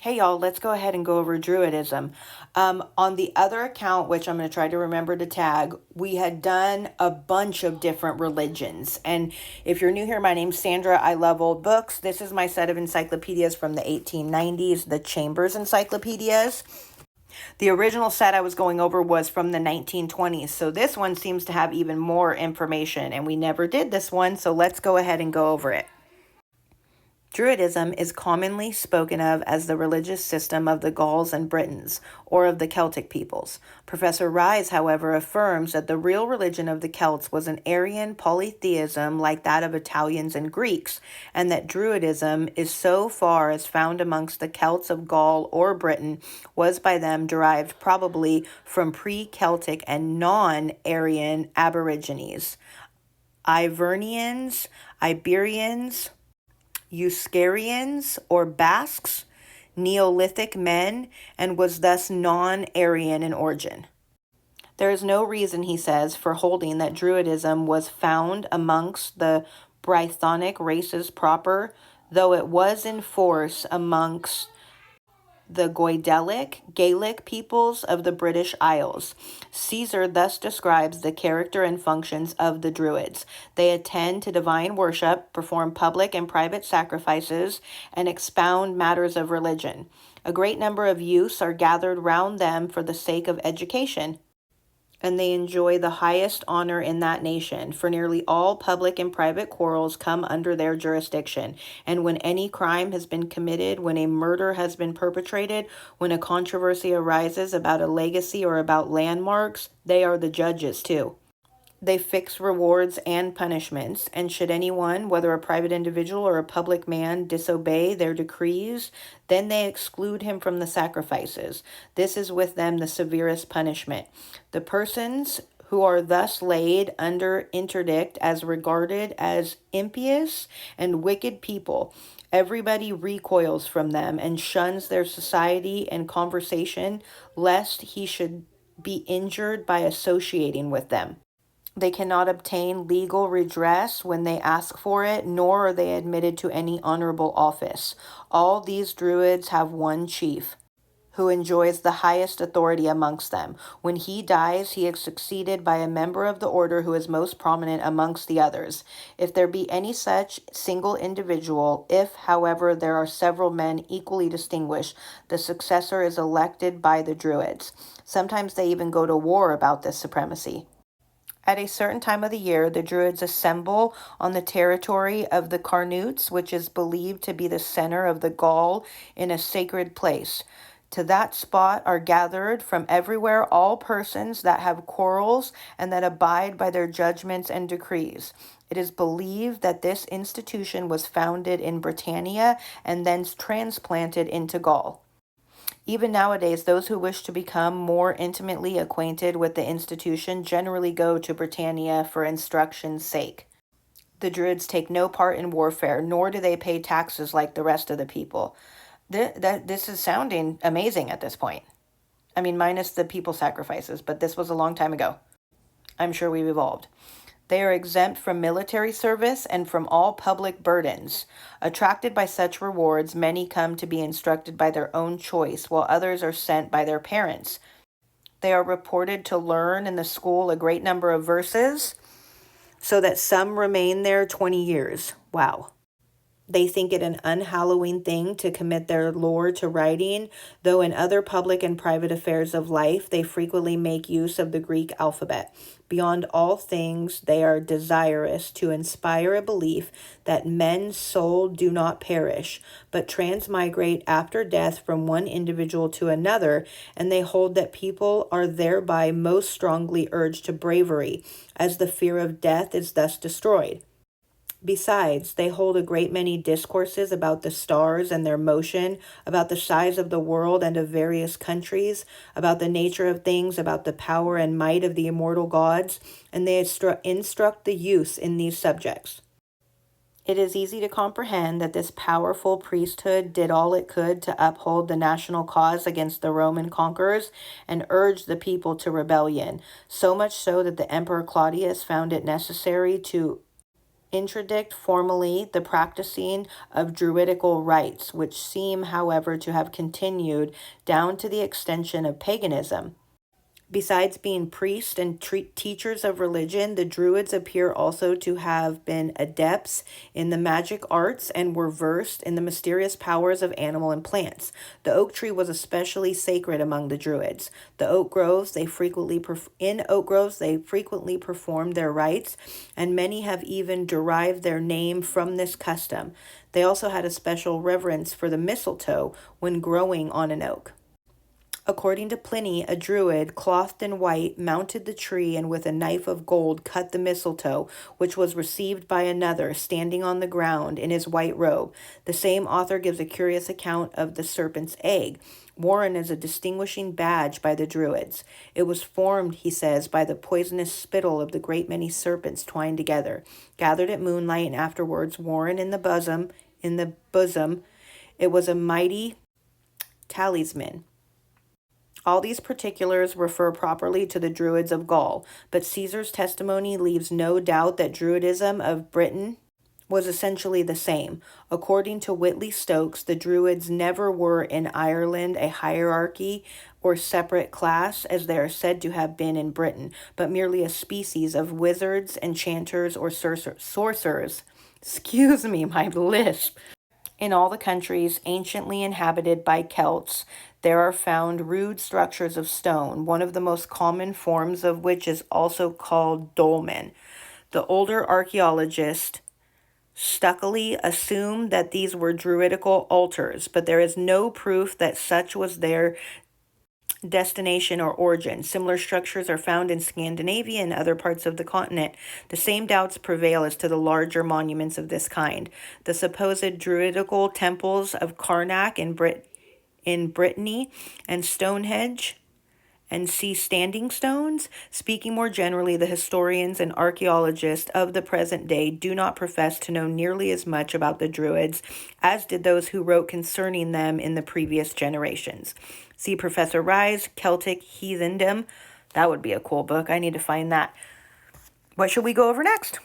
Hey y'all, let's go ahead and go over Druidism. On the other account, which I'm going to try to remember to tag, we had done a bunch of different religions. And if you're new here, my name's Sandra. I love old books. This is my set of encyclopedias from the 1890s, the Chambers Encyclopedias. The original set I was going over was from the 1920s. So this one seems to have even more information, and we never did this one. So let's go ahead and go over it. Druidism is commonly spoken of as the religious system of the Gauls and Britons, or of the Celtic peoples. Professor Rise, however, affirms that the real religion of the Celts was an Aryan polytheism like that of Italians and Greeks, and that Druidism is so far as found amongst the Celts of Gaul or Britain was by them derived probably from pre-Celtic and non-Aryan aborigines, Ivernians, Iberians, Euskarians or Basques, Neolithic men, and was thus non-Aryan in origin. There is no reason, he says, for holding that Druidism was found amongst the Brythonic races proper, though it was in force amongst the Gaelic peoples of the British Isles. Caesar thus describes the character and functions of the Druids. They attend to divine worship, perform public and private sacrifices, and expound matters of religion. A great number of youths are gathered round them for the sake of education, and they enjoy the highest honor in that nation, for nearly all public and private quarrels come under their jurisdiction. And when any crime has been committed, when a murder has been perpetrated, when a controversy arises about a legacy or about landmarks, they are the judges too. They fix rewards and punishments, and should anyone, whether a private individual or a public man, disobey their decrees, then they exclude him from the sacrifices. This is with them the severest punishment. The persons who are thus laid under interdict as regarded as impious and wicked people, everybody recoils from them and shuns their society and conversation, lest he should be injured by associating with them. They cannot obtain legal redress when they ask for it, nor are they admitted to any honorable office. All these Druids have one chief, who enjoys the highest authority amongst them. When he dies, he is succeeded by a member of the order who is most prominent amongst the others. If there be any such single individual, if, however, there are several men equally distinguished, the successor is elected by the Druids. Sometimes they even go to war about this supremacy. At a certain time of the year, the Druids assemble on the territory of the Carnutes, which is believed to be the center of the Gaul, in a sacred place. To that spot are gathered from everywhere all persons that have quarrels and that abide by their judgments and decrees. It is believed that this institution was founded in Britannia and thence transplanted into Gaul. Even nowadays, those who wish to become more intimately acquainted with the institution generally go to Britannia for instruction's sake. The Druids take no part in warfare, nor do they pay taxes like the rest of the people. This is sounding amazing at this point. I mean, minus the people sacrifices, but this was a long time ago. I'm sure we've evolved. They are exempt from military service and from all public burdens. Attracted by such rewards, many come to be instructed by their own choice, while others are sent by their parents. They are reported to learn in the school a great number of verses, so that some remain there 20 years. Wow. They think it an unhallowing thing to commit their lore to writing, though in other public and private affairs of life they frequently make use of the Greek alphabet. Beyond all things, they are desirous to inspire a belief that men's souls do not perish, but transmigrate after death from one individual to another, and they hold that people are thereby most strongly urged to bravery, as the fear of death is thus destroyed. Besides, they hold a great many discourses about the stars and their motion, about the size of the world and of various countries, about the nature of things, about the power and might of the immortal gods, and they instruct the youths in these subjects. It is easy to comprehend that this powerful priesthood did all it could to uphold the national cause against the Roman conquerors and urge the people to rebellion, so much so that the Emperor Claudius found it necessary to interdict formally the practicing of druidical rites, which seem, however, to have continued down to the extension of paganism. Besides being priests and teachers of religion, the Druids appear also to have been adepts in the magic arts and were versed in the mysterious powers of animal and plants. The oak tree was especially sacred among the Druids. In oak groves, they frequently performed their rites, and many have even derived their name from this custom. They also had a special reverence for the mistletoe when growing on an oak. According to Pliny, a Druid, clothed in white, mounted the tree and with a knife of gold cut the mistletoe, which was received by another, standing on the ground in his white robe. The same author gives a curious account of the serpent's egg, worn as a distinguishing badge by the Druids. It was formed, he says, by the poisonous spittle of the great many serpents twined together, gathered at moonlight, and afterwards worn in the bosom. It was a mighty talisman. All these particulars refer properly to the Druids of Gaul, but Caesar's testimony leaves no doubt that Druidism of Britain was essentially the same. According to Whitley Stokes, the Druids never were in Ireland a hierarchy or separate class, as they are said to have been in Britain, but merely a species of wizards, enchanters, or sorcerers. Excuse me, my lisp. In all the countries anciently inhabited by Celts, there are found rude structures of stone, one of the most common forms of which is also called dolmen. The older archaeologists stuckily assumed that these were druidical altars, but there is no proof that such was their destination or origin. Similar structures are found in Scandinavia and other parts of the continent. The same doubts prevail as to the larger monuments of this kind. The supposed druidical temples of Karnak in Brittany and Stonehenge and see standing stones. Speaking more generally, the historians and archaeologists of the present day do not profess to know nearly as much about the Druids as did those who wrote concerning them in the previous generations. See Professor Rye's Celtic Heathendom. That would be a cool book. I need to find that. What should we go over next?